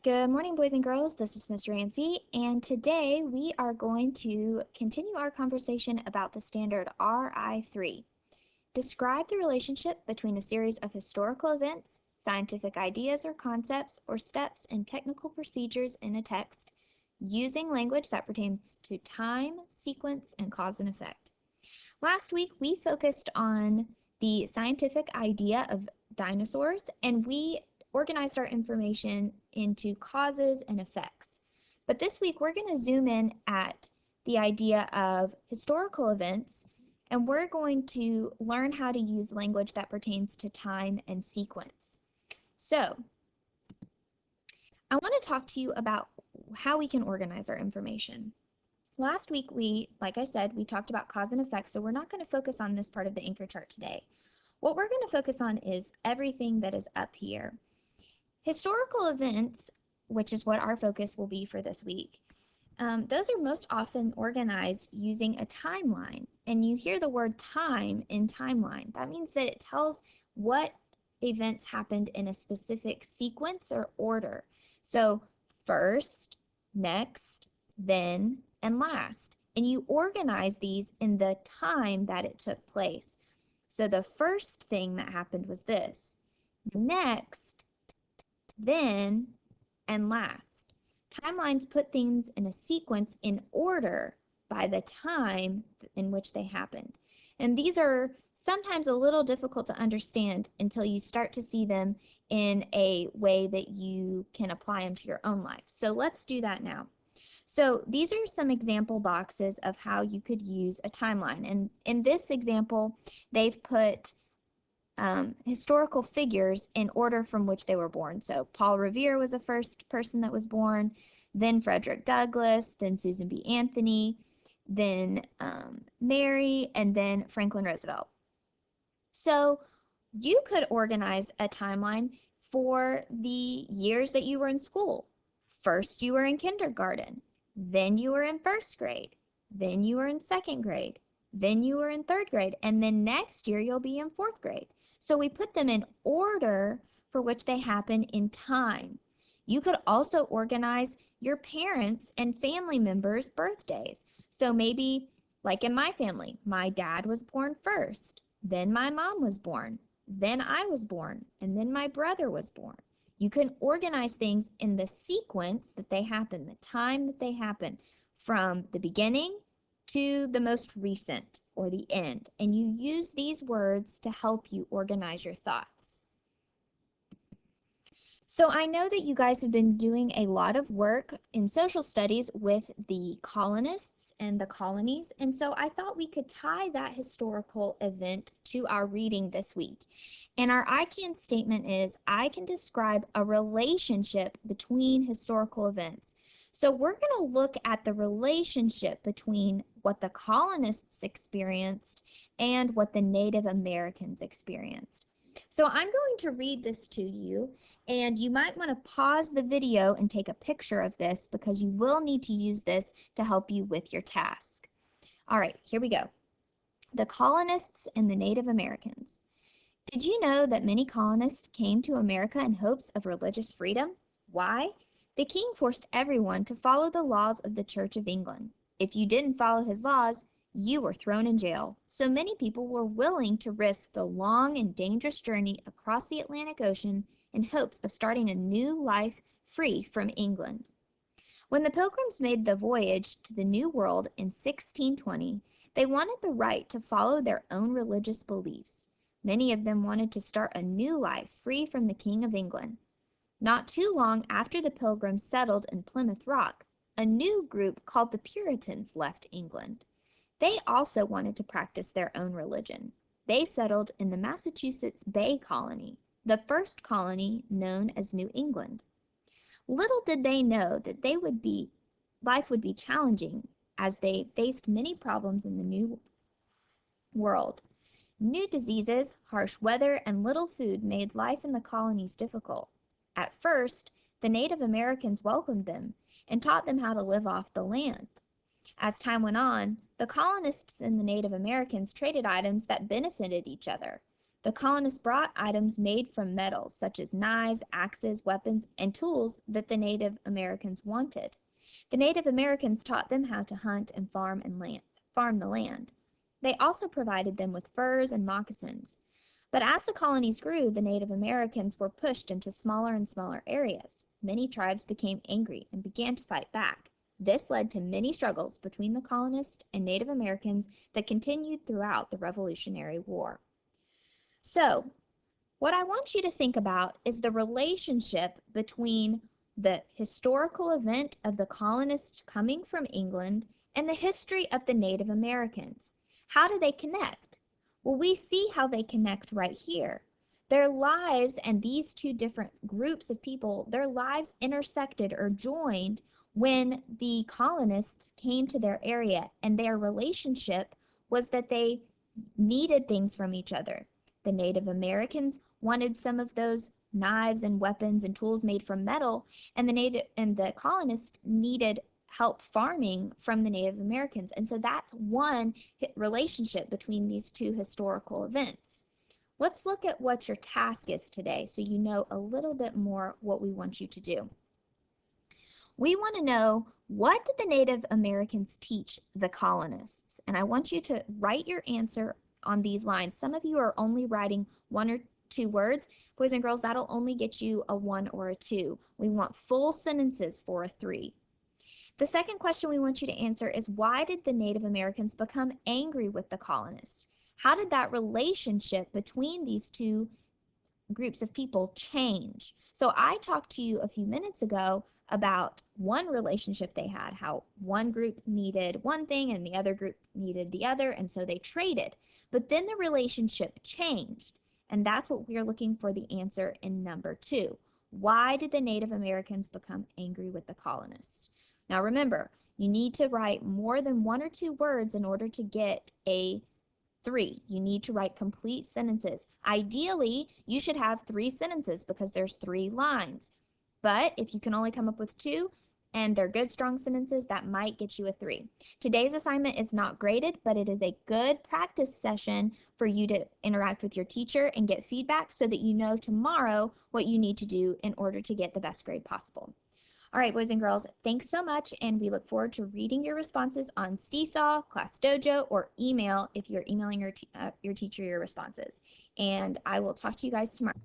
Good morning, boys and girls. This is Miss Rancy, and today we are going to continue our conversation about the standard RI3. Describe the relationship between a series of historical events, scientific ideas or concepts, or steps and technical procedures in a text using language that pertains to time, sequence, and cause and effect. Last week, we focused on the scientific idea of dinosaurs, and we organized our information into causes and effects. But this week, we're going to zoom in at the idea of historical events, and we're going to learn how to use language that pertains to time and sequence. So, I want to talk to you about how we can organize our information. Last week, like I said, we talked about cause and effect, so we're not going to focus on this part of the anchor chart today. What we're going to focus on is everything that is up here. Historical events, which is what our focus will be for this week, those are most often organized using a timeline. And you hear the word time in timeline. That means that it tells what events happened in a specific sequence or order. So first, next, then, and last. And you organize these in the time that it took place. So the first thing that happened was this. Next, then, and last. Timelines put things in a sequence in order by the time in which they happened. And these are sometimes a little difficult to understand until you start to see them in a way that you can apply them to your own life. So let's do that now. So these are some example boxes of how you could use a timeline. And in this example, they've put historical figures in order from which they were born. So Paul Revere was the first person that was born, then Frederick Douglass, then Susan B. Anthony, then Mary, and then Franklin Roosevelt. So you could organize a timeline for the years that you were in school. First, you were in kindergarten, then you were in first grade, then you were in second grade, then you were in third grade, and then next year you'll be in fourth grade. So we put them in order for which they happen in time. You could also organize your parents' and family members' birthdays. So maybe, like in my family, my dad was born first, then my mom was born, then I was born, and then my brother was born. You can organize things in the sequence that they happen, the time that they happen, from the beginning to the most recent or the end. And you use these words to help you organize your thoughts. So I know that you guys have been doing a lot of work in social studies with the colonists and the colonies, and so I thought we could tie that historical event to our reading this week. And our I can statement is, I can describe a relationship between historical events. So we're going to look at the relationship between what the colonists experienced and what the Native Americans experienced. So I'm going to read this to you, and you might want to pause the video and take a picture of this because you will need to use this to help you with your task. All right, here we go. The colonists and the Native Americans. Did you know that many colonists came to America in hopes of religious freedom? Why? The king forced everyone to follow the laws of the Church of England. If you didn't follow his laws, you were thrown in jail. So many people were willing to risk the long and dangerous journey across the Atlantic Ocean in hopes of starting a new life free from England. When the Pilgrims made the voyage to the New World in 1620, they wanted the right to follow their own religious beliefs. Many of them wanted to start a new life free from the King of England. Not too long after the Pilgrims settled in Plymouth Rock, a new group called the Puritans left England. They also wanted to practice their own religion. They settled in the Massachusetts Bay Colony, the first colony known as New England. Little did they know that life would be challenging as they faced many problems in the New World. New diseases, harsh weather, and little food made life in the colonies difficult. At first, the Native Americans welcomed them and taught them how to live off the land. As time went on, the colonists and the Native Americans traded items that benefited each other. The colonists brought items made from metals, such as knives, axes, weapons, and tools that the Native Americans wanted. The Native Americans taught them how to hunt and farm the land. They also provided them with furs and moccasins. But as the colonies grew, the Native Americans were pushed into smaller and smaller areas. Many tribes became angry and began to fight back. This led to many struggles between the colonists and Native Americans that continued throughout the Revolutionary War. So, what I want you to think about is the relationship between the historical event of the colonists coming from England and the history of the Native Americans. How do they connect? Well, we see how they connect right here. Their lives and these two different groups of people, their lives intersected or joined when the colonists came to their area, and their relationship was that they needed things from each other. The Native Americans wanted some of those knives and weapons and tools made from metal, and the colonists needed help farming from the Native Americans. And so that's one relationship between these two historical events. Let's look at what your task is today so you know a little bit more what we want you to do. We want to know, what did the Native Americans teach the colonists? And I want you to write your answer on these lines. Some of you are only writing 1 or 2 words. Boys and girls, that'll only get you a 1 or a 2. We want full sentences for a 3. The second question we want you to answer is, why did the Native Americans become angry with the colonists? How did that relationship between these two groups of people change? So I talked to you a few minutes ago about one relationship they had, how one group needed one thing and the other group needed the other, and so they traded. But then the relationship changed, and that's what we're looking for the answer in number 2. Why did the Native Americans become angry with the colonists? Now remember, you need to write more than 1 or 2 words in order to get a 3. You need to write complete sentences. Ideally, you should have 3 sentences because there's 3 lines. But if you can only come up with 2 and they're good, strong sentences, that might get you a 3. Today's assignment is not graded, but it is a good practice session for you to interact with your teacher and get feedback so that you know tomorrow what you need to do in order to get the best grade possible. All right, boys and girls, thanks so much, and we look forward to reading your responses on Seesaw, Class Dojo, or email if you're emailing your teacher your responses. And I will talk to you guys tomorrow.